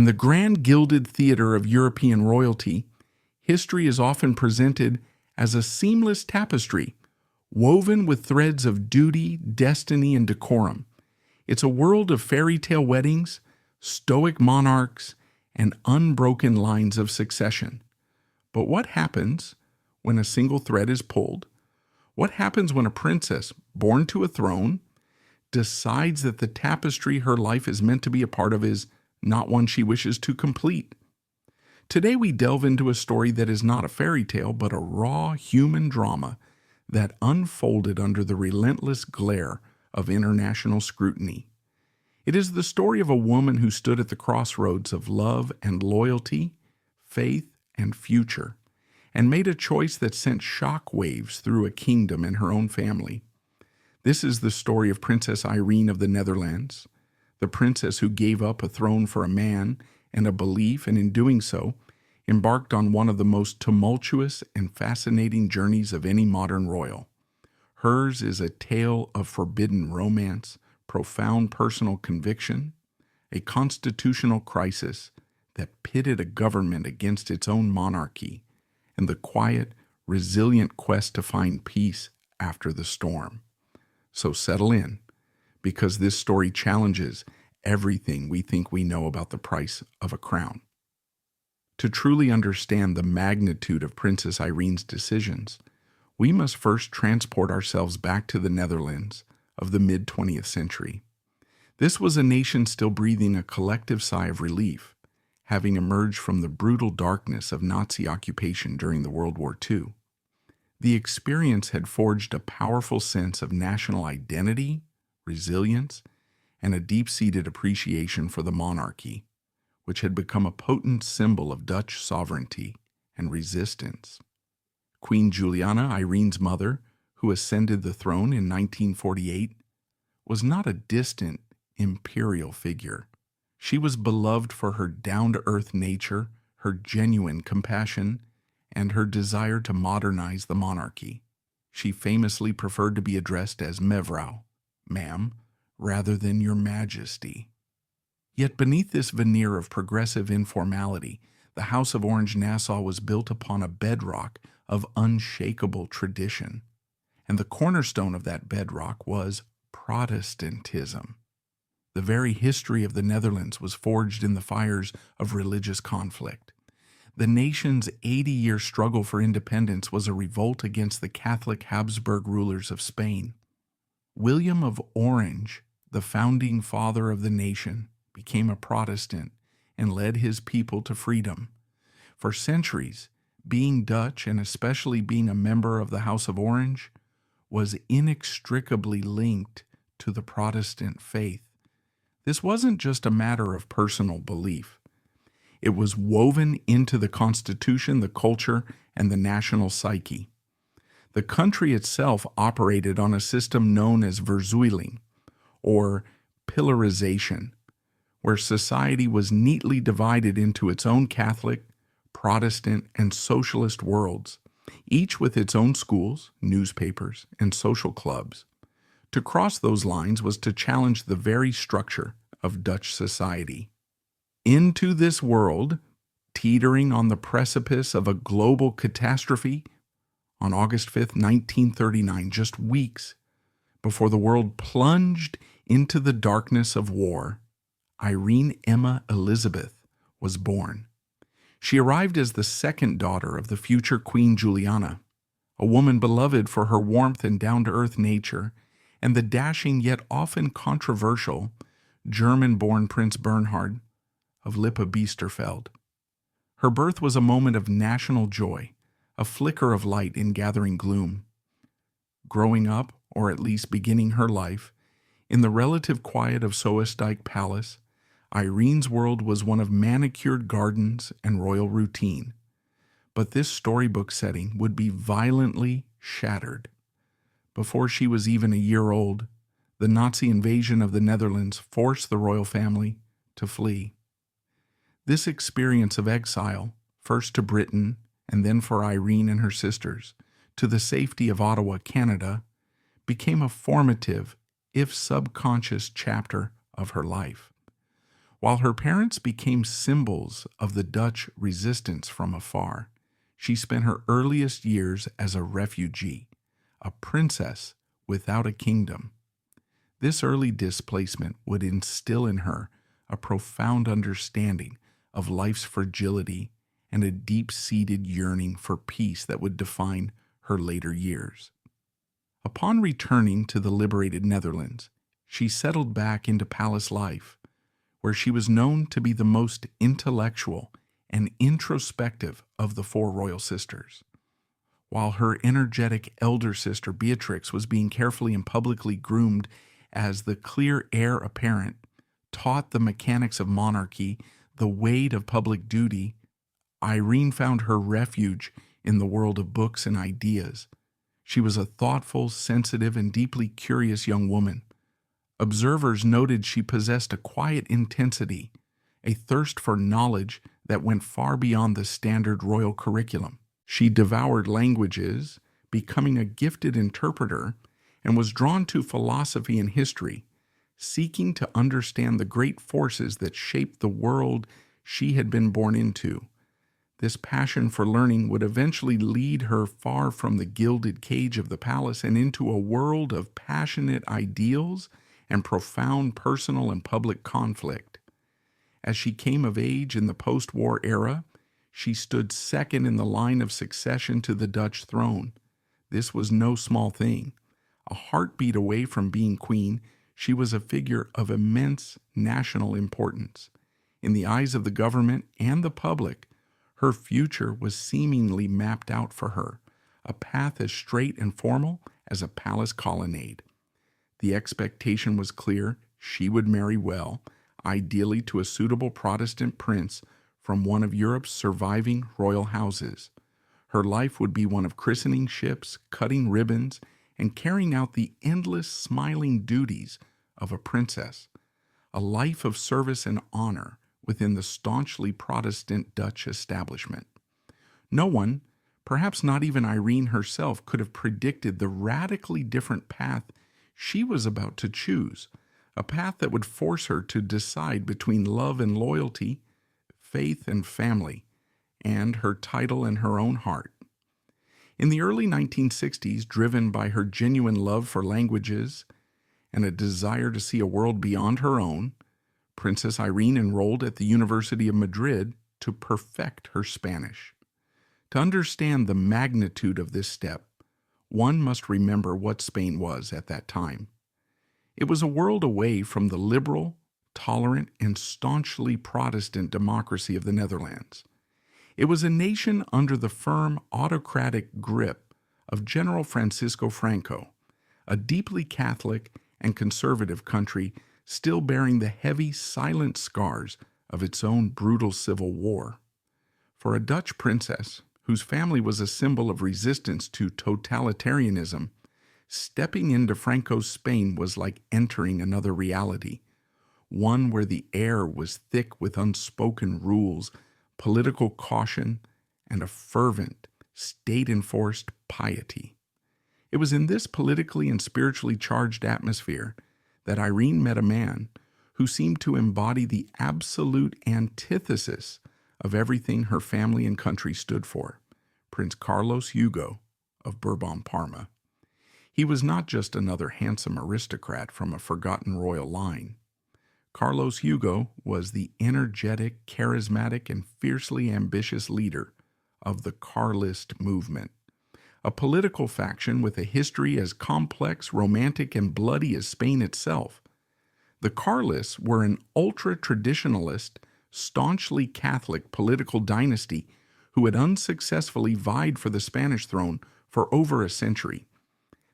the grand gilded theater of European royalty, history is often presented as a seamless tapestry, woven with threads of duty, destiny, and decorum. It's a world of fairy tale weddings, stoic monarchs, and unbroken lines of succession. But what happens when a single thread is pulled? What happens when a princess, born to a throne, decides that the tapestry her life is meant to be a part of is not one she wishes to complete? Today we delve into a story that is not a fairy tale, but a raw human drama that unfolded under the relentless glare of international scrutiny. It is the story of a woman who stood at the crossroads of love and loyalty, faith and future, and made a choice that sent shock waves through a kingdom and her own family. This is the story of Princess Irene of the Netherlands, the princess who gave up a throne for a man and a belief, and in doing so, embarked on one of the most tumultuous and fascinating journeys of any modern royal. Hers is a tale of forbidden romance, profound personal conviction, a constitutional crisis that pitted a government against its own monarchy, and the quiet, resilient quest to find peace after the storm. So settle in, because this story challenges everything we think we know about the price of a crown. To truly understand the magnitude of Princess Irene's decisions, we must first transport ourselves back to the Netherlands of the mid-20th century. This was a nation still breathing a collective sigh of relief, having emerged from the brutal darkness of Nazi occupation during the World War II. The experience had forged a powerful sense of national identity, resilience, and a deep-seated appreciation for the monarchy, which had become a potent symbol of Dutch sovereignty and resistance. Queen Juliana, Irene's mother, who ascended the throne in 1948, was not a distant imperial figure. She was beloved for her down-to-earth nature, her genuine compassion, and her desire to modernize the monarchy. She famously preferred to be addressed as mevrouw, ma'am, rather than your majesty. Yet beneath this veneer of progressive informality, the House of Orange-Nassau was built upon a bedrock of unshakable tradition. And the cornerstone of that bedrock was Protestantism. The very history of the Netherlands was forged in the fires of religious conflict. The nation's 80-year struggle for independence was a revolt against the Catholic Habsburg rulers of Spain. William of Orange, the founding father of the nation, became a Protestant and led his people to freedom. For centuries, being Dutch, and especially being a member of the House of Orange, was inextricably linked to the Protestant faith. This wasn't just a matter of personal belief. It was woven into the Constitution, the culture, and the national psyche. The country itself operated on a system known as verzuiling, or pillarization, where society was neatly divided into its own Catholic, Protestant, and socialist worlds, each with its own schools, newspapers, and social clubs. To cross those lines was to challenge the very structure of Dutch society. Into this world, teetering on the precipice of a global catastrophe, on August 5th, 1939, just weeks before the world plunged into the darkness of war, Irene Emma Elizabeth was born. She arrived as the second daughter of the future Queen Juliana, a woman beloved for her warmth and down-to-earth nature, and the dashing yet often controversial German-born Prince Bernhard of Lippe-Biesterfeld. Her birth was a moment of national joy, a flicker of light in gathering gloom. Growing up, or at least beginning her life, in the relative quiet of Soestdijk Palace, Irene's world was one of manicured gardens and royal routine. But this storybook setting would be violently shattered. Before she was even a year old, the Nazi invasion of the Netherlands forced the royal family to flee. This experience of exile, first to Britain and then for Irene and her sisters, to the safety of Ottawa, Canada, became a formative, if subconscious, chapter of her life. While her parents became symbols of the Dutch resistance from afar, she spent her earliest years as a refugee, a princess without a kingdom. This early displacement would instill in her a profound understanding of life's fragility and a deep-seated yearning for peace that would define her later years. Upon returning to the liberated Netherlands, she settled back into palace life, where she was known to be the most intellectual and introspective of the four royal sisters. While her energetic elder sister Beatrix was being carefully and publicly groomed as the clear heir apparent, taught the mechanics of monarchy, the weight of public duty, Irene found her refuge in the world of books and ideas. She was a thoughtful, sensitive, and deeply curious young woman. Observers noted she possessed a quiet intensity, a thirst for knowledge that went far beyond the standard royal curriculum. She devoured languages, becoming a gifted interpreter, and was drawn to philosophy and history, seeking to understand the great forces that shaped the world she had been born into. This passion for learning would eventually lead her far from the gilded cage of the palace and into a world of passionate ideals and profound personal and public conflict. As she came of age in the post-war era, she stood second in the line of succession to the Dutch throne. This was no small thing. A heartbeat away from being queen, she was a figure of immense national importance. In the eyes of the government and the public, her future was seemingly mapped out for her, a path as straight and formal as a palace colonnade. The expectation was clear: she would marry well, ideally to a suitable Protestant prince from one of Europe's surviving royal houses. Her life would be one of christening ships, cutting ribbons, and carrying out the endless smiling duties of a princess, a life of service and honor within the staunchly Protestant Dutch establishment. No one, perhaps not even Irene herself, could have predicted the radically different path she was about to choose, a path that would force her to decide between love and loyalty, faith and family, and her title and her own heart. In the early 1960s, driven by her genuine love for languages and a desire to see a world beyond her own, Princess Irene enrolled at the University of Madrid to perfect her Spanish. To understand the magnitude of this step, one must remember what Spain was at that time. It was a world away from the liberal, tolerant, and staunchly Protestant democracy of the Netherlands. It was a nation under the firm autocratic grip of General Francisco Franco, a deeply Catholic and conservative country still bearing the heavy, silent scars of its own brutal civil war. For a Dutch princess, whose family was a symbol of resistance to totalitarianism, stepping into Franco's Spain was like entering another reality, one where the air was thick with unspoken rules, political caution, and a fervent, state-enforced piety. It was in this politically and spiritually charged atmosphere that Irene met a man who seemed to embody the absolute antithesis of everything her family and country stood for: Prince Carlos Hugo of Bourbon-Parma. He was not just another handsome aristocrat from a forgotten royal line. Carlos Hugo was the energetic, charismatic, and fiercely ambitious leader of the Carlist movement, a political faction with a history as complex, romantic, and bloody as Spain itself. The Carlists were an ultra-traditionalist, staunchly Catholic political dynasty who had unsuccessfully vied for the Spanish throne for over a century.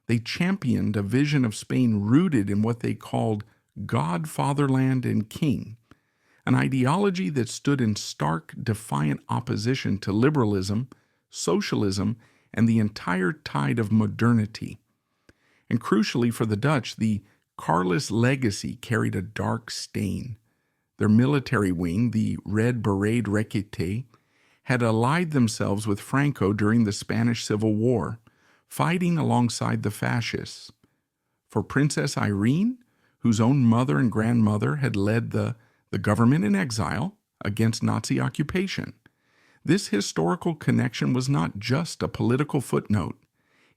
They championed a vision of Spain rooted in what they called God, Fatherland, and King, an ideology that stood in stark, defiant opposition to liberalism, socialism, and the entire tide of modernity. And crucially for the Dutch, the Carlist legacy carried a dark stain. Their military wing, the Red Beret Requete, had allied themselves with Franco during the Spanish Civil War, fighting alongside the fascists. For Princess Irene, whose own mother and grandmother had led the the government in exile against Nazi occupation. This historical connection was not just a political footnote,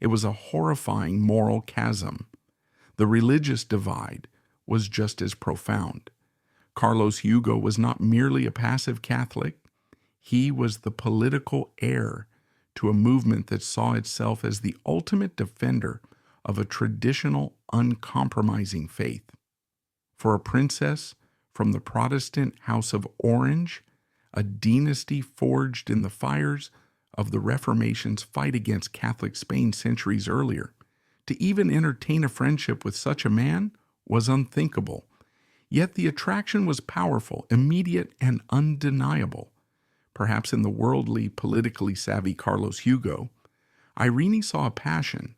it was a horrifying moral chasm. The religious divide was just as profound. Carlos Hugo was not merely a passive Catholic, he was the political heir to a movement that saw itself as the ultimate defender of a traditional, uncompromising faith. For a princess from the Protestant House of Orange, a dynasty forged in the fires of the Reformation's fight against Catholic Spain centuries earlier, to even entertain a friendship with such a man was unthinkable. Yet the attraction was powerful, immediate, and undeniable. Perhaps in the worldly, politically savvy Carlos Hugo, Irene saw a passion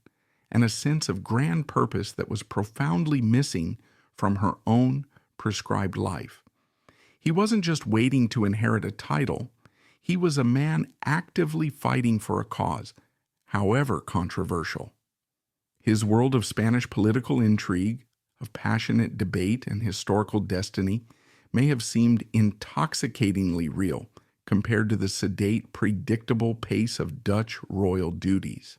and a sense of grand purpose that was profoundly missing from her own prescribed life. He wasn't just waiting to inherit a title, he was a man actively fighting for a cause, however controversial. His world of Spanish political intrigue, of passionate debate and historical destiny may have seemed intoxicatingly real compared to the sedate, predictable pace of Dutch royal duties.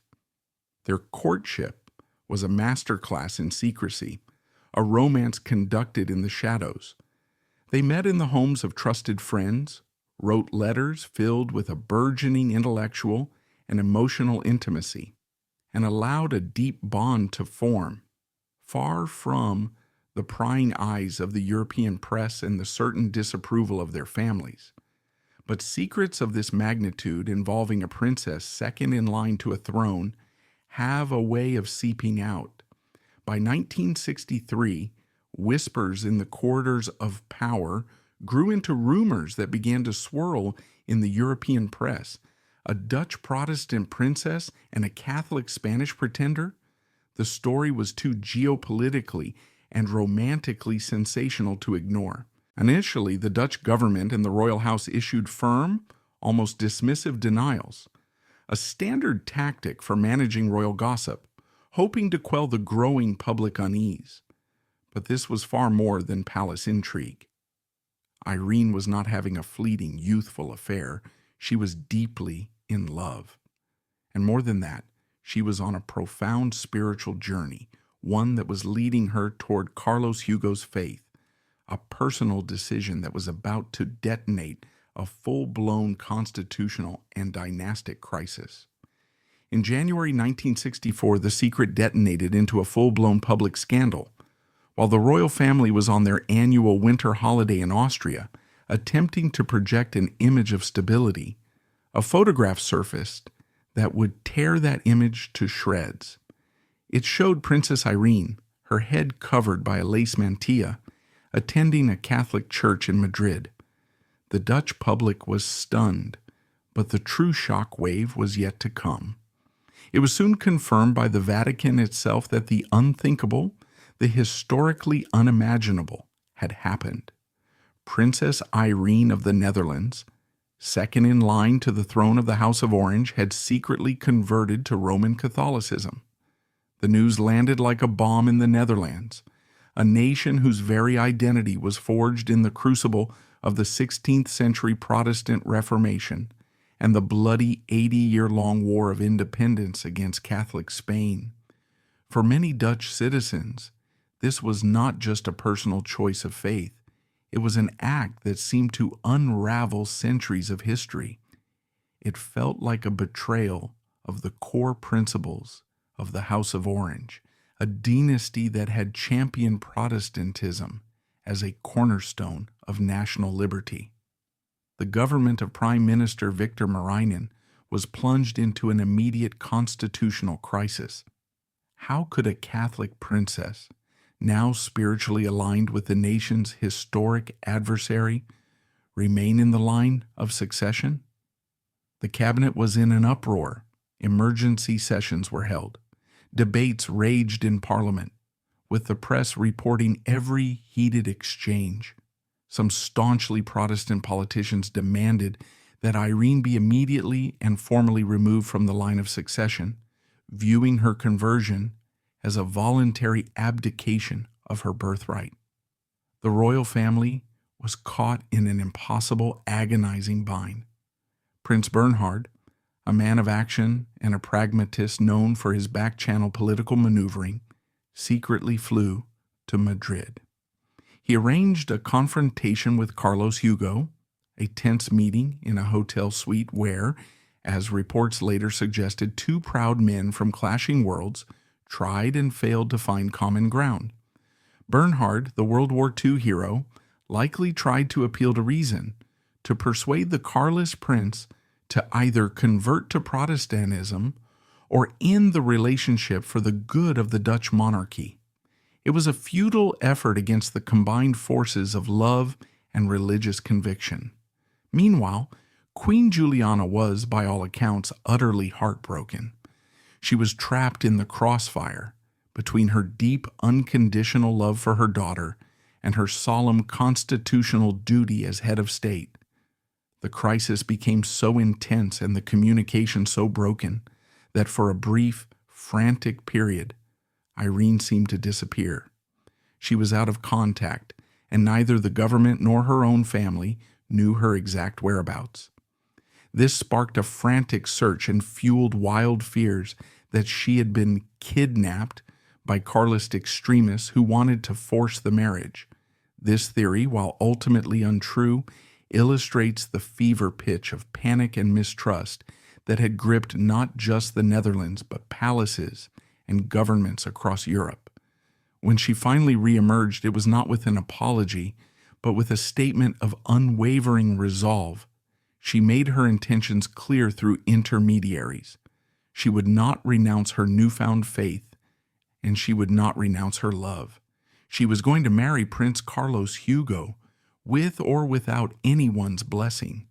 Their courtship was a masterclass in secrecy, a romance conducted in the shadows. They met in the homes of trusted friends, wrote letters filled with a burgeoning intellectual and emotional intimacy, and allowed a deep bond to form, far from the prying eyes of the European press and the certain disapproval of their families. But secrets of this magnitude involving a princess second in line to a throne have a way of seeping out. By 1963, whispers in the corridors of power grew into rumors that began to swirl in the European press. A Dutch Protestant princess and a Catholic Spanish pretender? The story was too geopolitically and romantically sensational to ignore. Initially, the Dutch government and the royal house issued firm, almost dismissive denials, a standard tactic for managing royal gossip, hoping to quell the growing public unease. But this was far more than palace intrigue. Irene was not having a fleeting, youthful affair. She was deeply in love. And more than that, she was on a profound spiritual journey, one that was leading her toward Carlos Hugo's faith, a personal decision that was about to detonate a full-blown constitutional and dynastic crisis. In January 1964, the secret detonated into a full-blown public scandal. While the royal family was on their annual winter holiday in Austria, attempting to project an image of stability, a photograph surfaced that would tear that image to shreds. It showed Princess Irene, her head covered by a lace mantilla, attending a Catholic church in Madrid. The Dutch public was stunned, but the true shock wave was yet to come. It was soon confirmed by the Vatican itself that the unthinkable, the historically unimaginable, had happened. Princess Irene of the Netherlands, second in line to the throne of the House of Orange, had secretly converted to Roman Catholicism. The news landed like a bomb in the Netherlands, a nation whose very identity was forged in the crucible of the 16th century Protestant Reformation and the bloody 80-year-long War of Independence against Catholic Spain. For many Dutch citizens, this was not just a personal choice of faith. It was an act that seemed to unravel centuries of history. It felt like a betrayal of the core principles of the House of Orange, a dynasty that had championed Protestantism as a cornerstone of national liberty. The government of Prime Minister Victor Marijnen was plunged into an immediate constitutional crisis. How could a Catholic princess, now spiritually aligned with the nation's historic adversary, remain in the line of succession? The cabinet was in an uproar. Emergency sessions were held. Debates raged in Parliament, with the press reporting every heated exchange. Some staunchly Protestant politicians demanded that Irene be immediately and formally removed from the line of succession, viewing her conversion as a voluntary abdication of her birthright. The royal family was caught in an impossible, agonizing bind. Prince Bernhard, a man of action and a pragmatist known for his back-channel political maneuvering, secretly flew to Madrid. He arranged a confrontation with Carlos Hugo, a tense meeting in a hotel suite where, as reports later suggested, two proud men from clashing worlds tried and failed to find common ground. Bernhard, the World War II hero, likely tried to appeal to reason, to persuade the Carlist prince to either convert to Protestantism or end the relationship for the good of the Dutch monarchy. It was a futile effort against the combined forces of love and religious conviction. Meanwhile, Queen Juliana was, by all accounts, utterly heartbroken. She was trapped in the crossfire between her deep, unconditional love for her daughter and her solemn constitutional duty as head of state. The crisis became so intense and the communication so broken that for a brief, frantic period, Irene seemed to disappear. She was out of contact, and neither the government nor her own family knew her exact whereabouts. This sparked a frantic search and fueled wild fears that she had been kidnapped by Carlist extremists who wanted to force the marriage. This theory, while ultimately untrue, illustrates the fever pitch of panic and mistrust that had gripped not just the Netherlands but palaces and governments across Europe. When she finally reemerged, it was not with an apology, but with a statement of unwavering resolve. She made her intentions clear through intermediaries. She would not renounce her newfound faith, and she would not renounce her love. She was going to marry Prince Carlos Hugo, with or without anyone's blessing.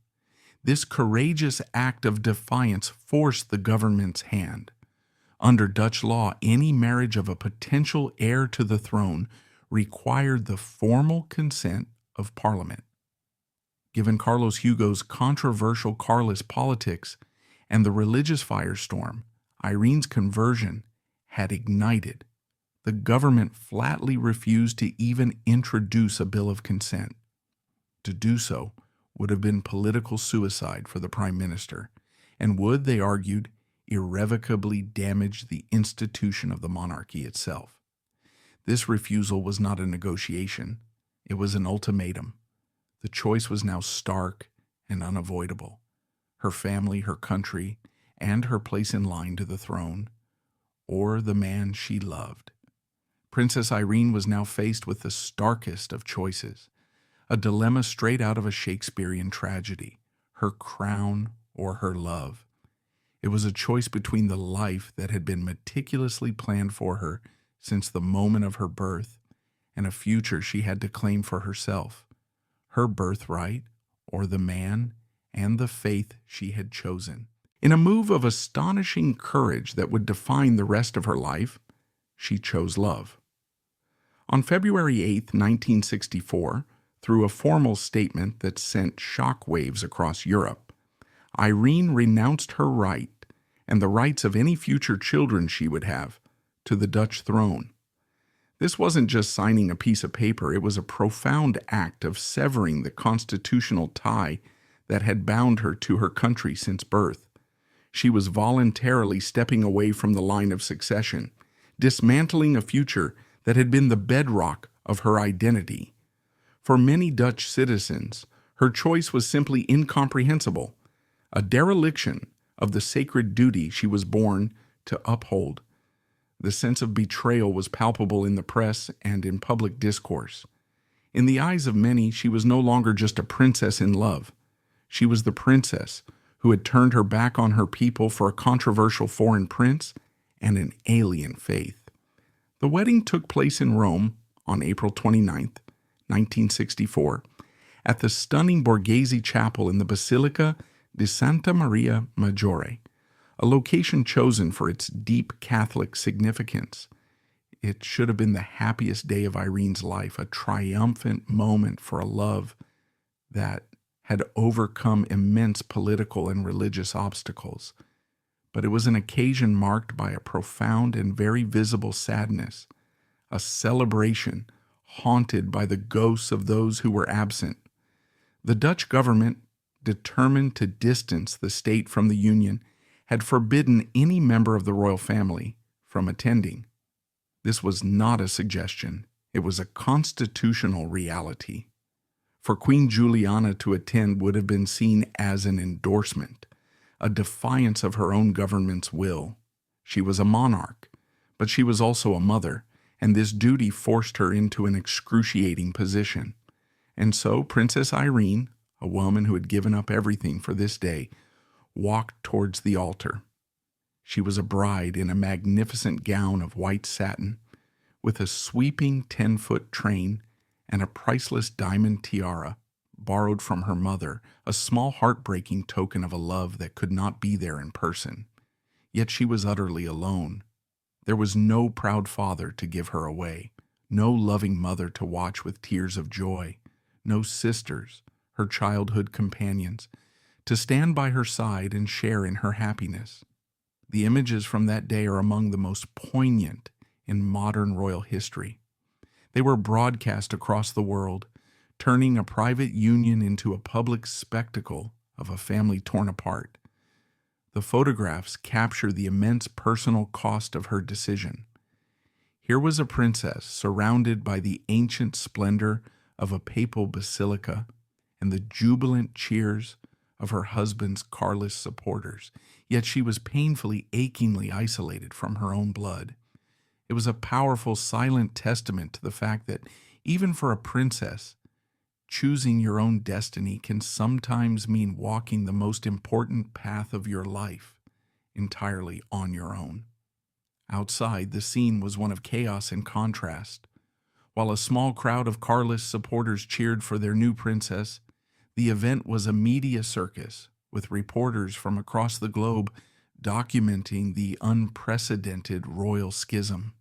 This courageous act of defiance forced the government's hand. Under Dutch law, any marriage of a potential heir to the throne required the formal consent of Parliament. Given Carlos Hugo's controversial Carlist politics and the religious firestorm Irene's conversion had ignited, the government flatly refused to even introduce a bill of consent. To do so would have been political suicide for the Prime Minister, and would, they argued, irrevocably damage the institution of the monarchy itself. This refusal was not a negotiation, it was an ultimatum. The choice was now stark and unavoidable. Her family, her country, and her place in line to the throne, or the man she loved. Princess Irene was now faced with the starkest of choices, a dilemma straight out of a Shakespearean tragedy, her crown or her love. It was a choice between the life that had been meticulously planned for her since the moment of her birth and a future she had to claim for herself, her birthright or the man and the faith she had chosen. In a move of astonishing courage that would define the rest of her life, she chose love. On February 8, 1964, through a formal statement that sent shockwaves across Europe, Irene renounced her right, and the rights of any future children she would have, to the Dutch throne. This wasn't just signing a piece of paper, it was a profound act of severing the constitutional tie that had bound her to her country since birth. She was voluntarily stepping away from the line of succession, dismantling a future that had been the bedrock of her identity. For many Dutch citizens, her choice was simply incomprehensible, a dereliction of the sacred duty she was born to uphold. The sense of betrayal was palpable in the press and in public discourse. In the eyes of many, she was no longer just a princess in love. She was the princess who had turned her back on her people for a controversial foreign prince and an alien faith. The wedding took place in Rome on April 29, 1964, at the stunning Borghese Chapel in the Basilica di Santa Maria Maggiore, a location chosen for its deep Catholic significance. It should have been the happiest day of Irene's life, a triumphant moment for a love that had overcome immense political and religious obstacles. But it was an occasion marked by a profound and very visible sadness, a celebration haunted by the ghosts of those who were absent, The Dutch government, determined to distance the state from the Union, had forbidden any member of the royal family from attending. This was not a suggestion. It was a constitutional reality. For Queen Juliana to attend would have been seen as an endorsement, a defiance of her own government's will. She was a monarch, but she was also a mother, and this duty forced her into an excruciating position. And so Princess Irene, a woman who had given up everything for this day, walked towards the altar. She was a bride in a magnificent gown of white satin, with a sweeping 10-foot train and a priceless diamond tiara, borrowed from her mother, a small heartbreaking token of a love that could not be there in person. Yet she was utterly alone. There was no proud father to give her away, no loving mother to watch with tears of joy, no sisters, her childhood companions, to stand by her side and share in her happiness. The images from that day are among the most poignant in modern royal history. They were broadcast across the world, turning a private union into a public spectacle of a family torn apart. The photographs capture the immense personal cost of her decision. Here was a princess surrounded by the ancient splendor of a papal basilica and the jubilant cheers of her husband's Carlist supporters, yet she was painfully, achingly isolated from her own blood. It was a powerful, silent testament to the fact that, even for a princess, choosing your own destiny can sometimes mean walking the most important path of your life entirely on your own. Outside, the scene was one of chaos and contrast. While a small crowd of Carlist supporters cheered for their new princess, the event was a media circus, with reporters from across the globe documenting the unprecedented royal schism.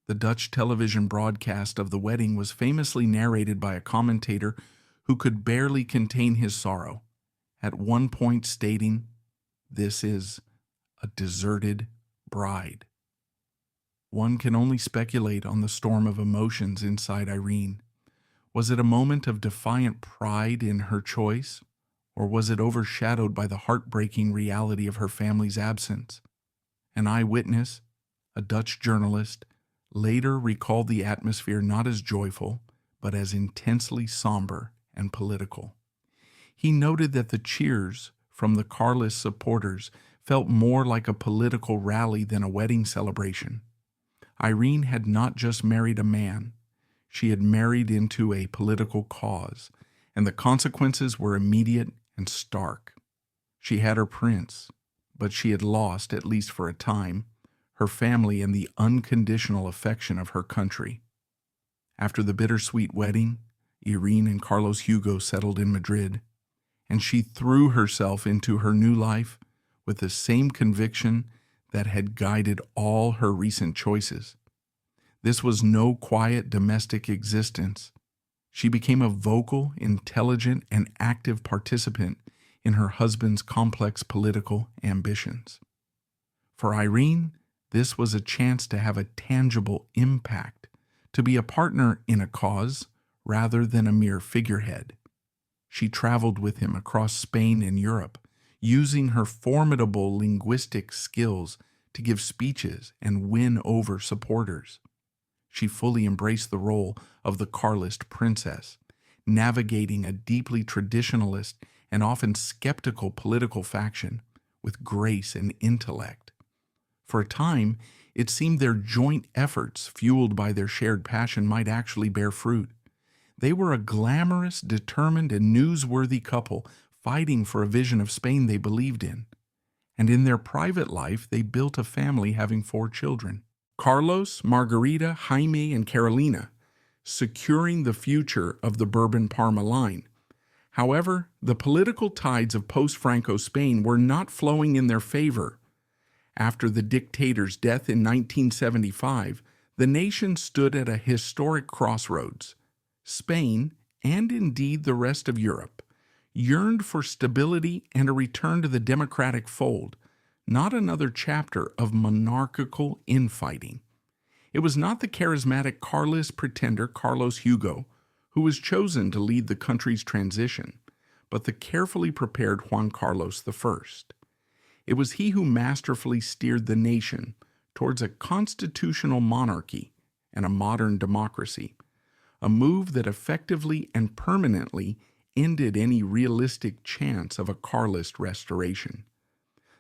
The Dutch television broadcast of the wedding was famously narrated by a commentator who could barely contain his sorrow, at one point stating, "This is a deserted bride." One can only speculate on the storm of emotions inside Irene. Was it a moment of defiant pride in her choice, or was it overshadowed by the heartbreaking reality of her family's absence? An eyewitness, a Dutch journalist, later recalled the atmosphere not as joyful, but as intensely somber and political. He noted that the cheers from the Carlist supporters felt more like a political rally than a wedding celebration. Irene had not just married a man, she had married into a political cause, and the consequences were immediate and stark. She had her prince, but she had lost, at least for a time, her family and the unconditional affection of her country. After the bittersweet wedding, Irene and Carlos Hugo settled in Madrid, and she threw herself into her new life with the same conviction that had guided all her recent choices. This was no quiet domestic existence. She became a vocal, intelligent, and active participant in her husband's complex political ambitions. For Irene, this was a chance to have a tangible impact, to be a partner in a cause rather than a mere figurehead. She traveled with him across Spain and Europe, using her formidable linguistic skills to give speeches and win over supporters. She fully embraced the role of the Carlist princess, navigating a deeply traditionalist and often skeptical political faction with grace and intellect. For a time, it seemed their joint efforts, fueled by their shared passion, might actually bear fruit. They were a glamorous, determined, and newsworthy couple fighting for a vision of Spain they believed in. And in their private life, they built a family having 4 children. Carlos, Margarita, Jaime, and Carolina, securing the future of the Bourbon-Parma line. However, the political tides of post-Franco Spain were not flowing in their favor. After the dictator's death in 1975, the nation stood at a historic crossroads. Spain, and indeed the rest of Europe, yearned for stability and a return to the democratic fold, not another chapter of monarchical infighting. It was not the charismatic Carlist pretender Carlos Hugo who was chosen to lead the country's transition, but the carefully prepared Juan Carlos I. It was he who masterfully steered the nation towards a constitutional monarchy and a modern democracy, a move that effectively and permanently ended any realistic chance of a Carlist restoration.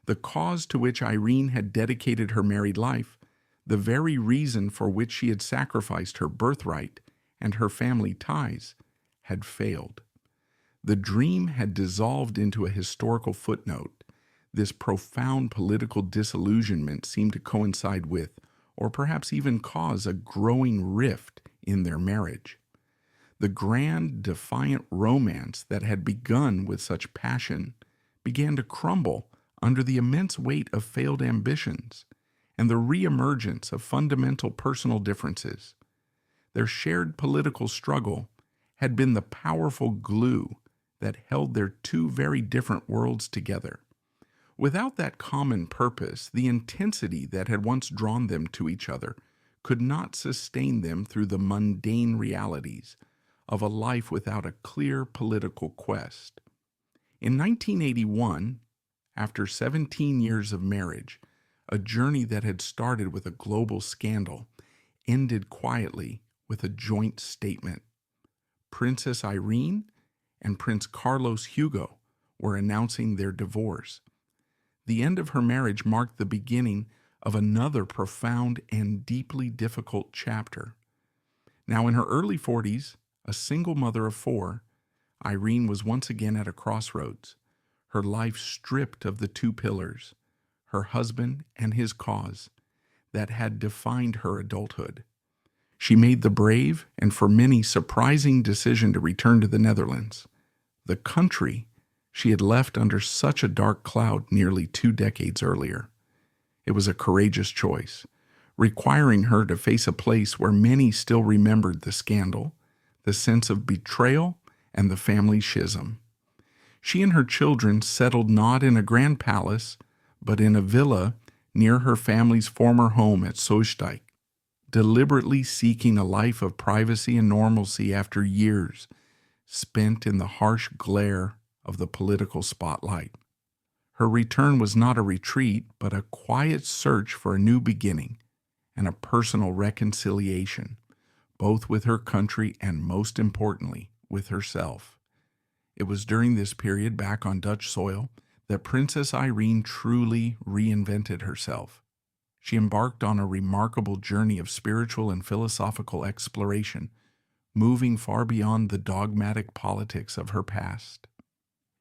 The cause to which Irene had dedicated her married life, the very reason for which she had sacrificed her birthright and her family ties, had failed. The dream had dissolved into a historical footnote. This profound political disillusionment seemed to coincide with, or perhaps even cause, a growing rift in their marriage. The grand, defiant romance that had begun with such passion began to crumble under the immense weight of failed ambitions and the reemergence of fundamental personal differences. Their shared political struggle had been the powerful glue that held their two very different worlds together. Without that common purpose, the intensity that had once drawn them to each other could not sustain them through the mundane realities of a life without a clear political quest. In 1981, after 17 years of marriage, a journey that had started with a global scandal ended quietly with a joint statement. Princess Irene and Prince Carlos Hugo were announcing their divorce. The end of her marriage marked the beginning of another profound and deeply difficult chapter. Now, in her early 40s, a single mother of 4, Irene was once again at a crossroads, her life stripped of the two pillars, her husband and his cause, that had defined her adulthood. She made the brave and for many surprising decision to return to the Netherlands, the country she had left under such a dark cloud nearly 2 decades earlier. It was a courageous choice, requiring her to face a place where many still remembered the scandal, the sense of betrayal, and the family schism. She and her children settled not in a grand palace, but in a villa near her family's former home at Soestdijk, deliberately seeking a life of privacy and normalcy after years spent in the harsh glare of the political spotlight. Her return was not a retreat, but a quiet search for a new beginning and a personal reconciliation, both with her country and, most importantly, with herself. It was during this period back on Dutch soil that Princess Irene truly reinvented herself. She embarked on a remarkable journey of spiritual and philosophical exploration, moving far beyond the dogmatic politics of her past.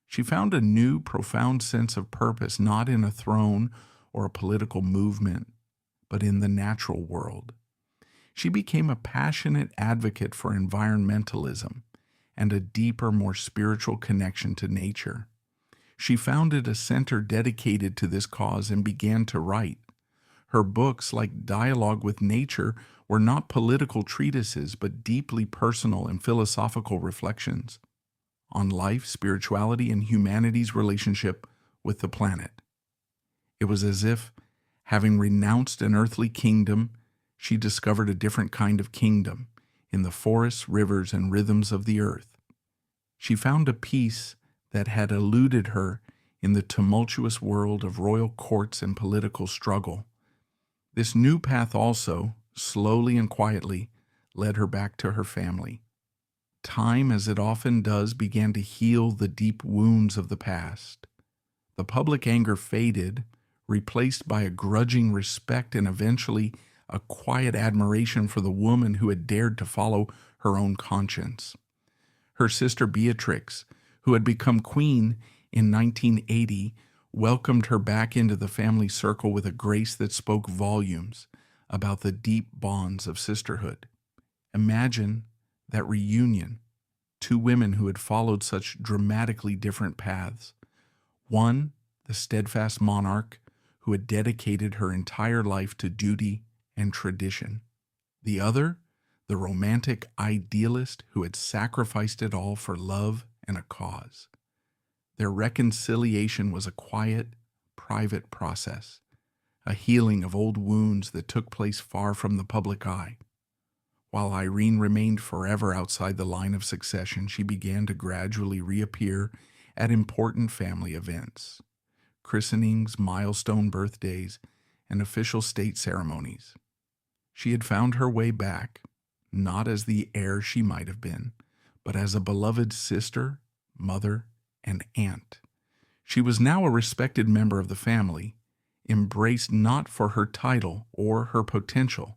She found a new, profound sense of purpose not in a throne or a political movement, but in the natural world. She became a passionate advocate for environmentalism and a deeper, more spiritual connection to nature. She founded a center dedicated to this cause and began to write. Her books, like Dialogue with Nature, were not political treatises, but deeply personal and philosophical reflections on life, spirituality, and humanity's relationship with the planet. It was as if, having renounced an earthly kingdom, she discovered a different kind of kingdom in the forests, rivers, and rhythms of the earth. She found a peace that had eluded her in the tumultuous world of royal courts and political struggle. This new path also, slowly and quietly, led her back to her family. Time, as it often does, began to heal the deep wounds of the past. The public anger faded, replaced by a grudging respect and eventually a quiet admiration for the woman who had dared to follow her own conscience. Her sister Beatrix, who had become queen in 1980, welcomed her back into the family circle with a grace that spoke volumes about the deep bonds of sisterhood. Imagine that reunion, 2 women who had followed such dramatically different paths. One, the steadfast monarch who had dedicated her entire life to duty and tradition. The other, the romantic idealist who had sacrificed it all for love and a cause. Their reconciliation was a quiet, private process, a healing of old wounds that took place far from the public eye. While Irene remained forever outside the line of succession, she began to gradually reappear at important family events, christenings, milestone birthdays, and official state ceremonies. She had found her way back, not as the heir she might have been, but as a beloved sister, mother, and aunt. She was now a respected member of the family, embraced not for her title or her potential,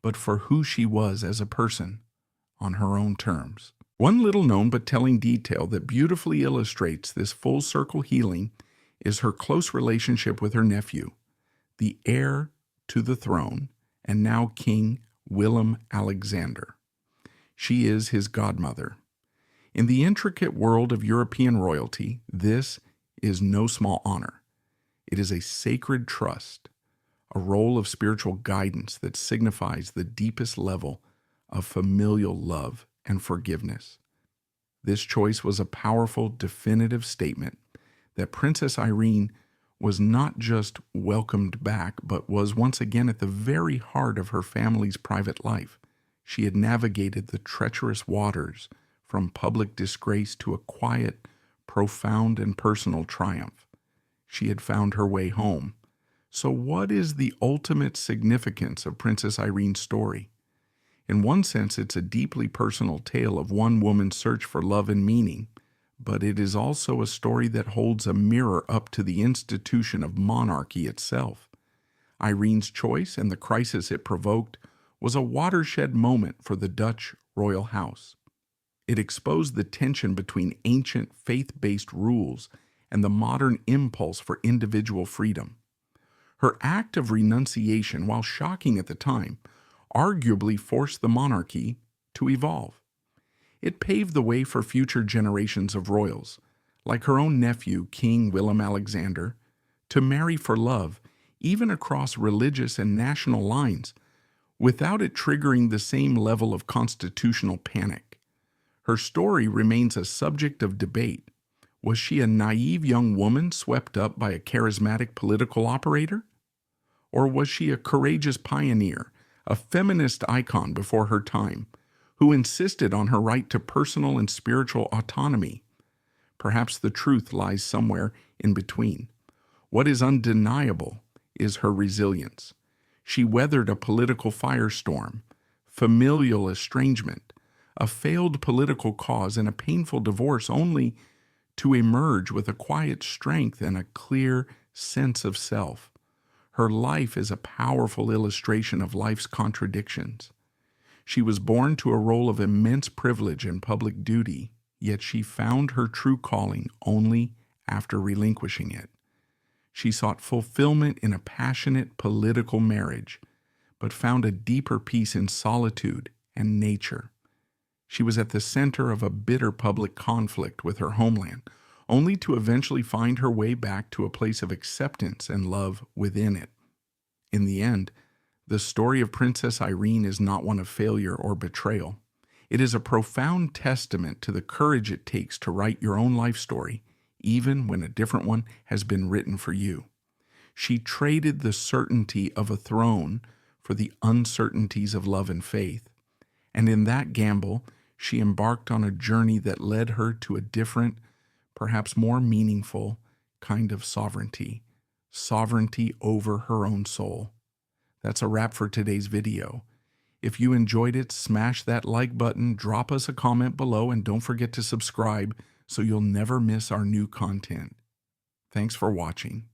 but for who she was as a person, on her own terms. One little known but telling detail that beautifully illustrates this full circle healing is her close relationship with her nephew, the heir to the throne, and now King Willem Alexander. She is his godmother. In the intricate world of European royalty, this is no small honor. It is a sacred trust, a role of spiritual guidance that signifies the deepest level of familial love and forgiveness. This choice was a powerful, definitive statement that Princess Irene was not just welcomed back, but was once again at the very heart of her family's private life. She had navigated the treacherous waters from public disgrace to a quiet, profound, and personal triumph. She had found her way home. So what is the ultimate significance of Princess Irene's story? In one sense, it's a deeply personal tale of one woman's search for love and meaning, but it is also a story that holds a mirror up to the institution of monarchy itself. Irene's choice and the crisis it provoked was a watershed moment for the Dutch royal house. It exposed the tension between ancient faith-based rules and the modern impulse for individual freedom. Her act of renunciation, while shocking at the time, arguably forced the monarchy to evolve. It paved the way for future generations of royals, like her own nephew, King Willem Alexander, to marry for love, even across religious and national lines, without it triggering the same level of constitutional panic. Her story remains a subject of debate. Was she a naive young woman swept up by a charismatic political operator? Or was she a courageous pioneer, a feminist icon before her time, who insisted on her right to personal and spiritual autonomy? Perhaps the truth lies somewhere in between. What is undeniable is her resilience. She weathered a political firestorm, familial estrangement, a failed political cause, and a painful divorce, only to emerge with a quiet strength and a clear sense of self. Her life is a powerful illustration of life's contradictions. She was born to a role of immense privilege and public duty, yet she found her true calling only after relinquishing it. She sought fulfillment in a passionate political marriage, but found a deeper peace in solitude and nature. She was at the center of a bitter public conflict with her homeland, only to eventually find her way back to a place of acceptance and love within it. In the end, the story of Princess Irene is not one of failure or betrayal. It is a profound testament to the courage it takes to write your own life story, even when a different one has been written for you. She traded the certainty of a throne for the uncertainties of love and faith, and in that gamble, she embarked on a journey that led her to a different, perhaps more meaningful kind of sovereignty over her own soul. That's a wrap for today's video. If you enjoyed it, smash that like button, drop us a comment below, and don't forget to subscribe so you'll never miss our new content. Thanks for watching.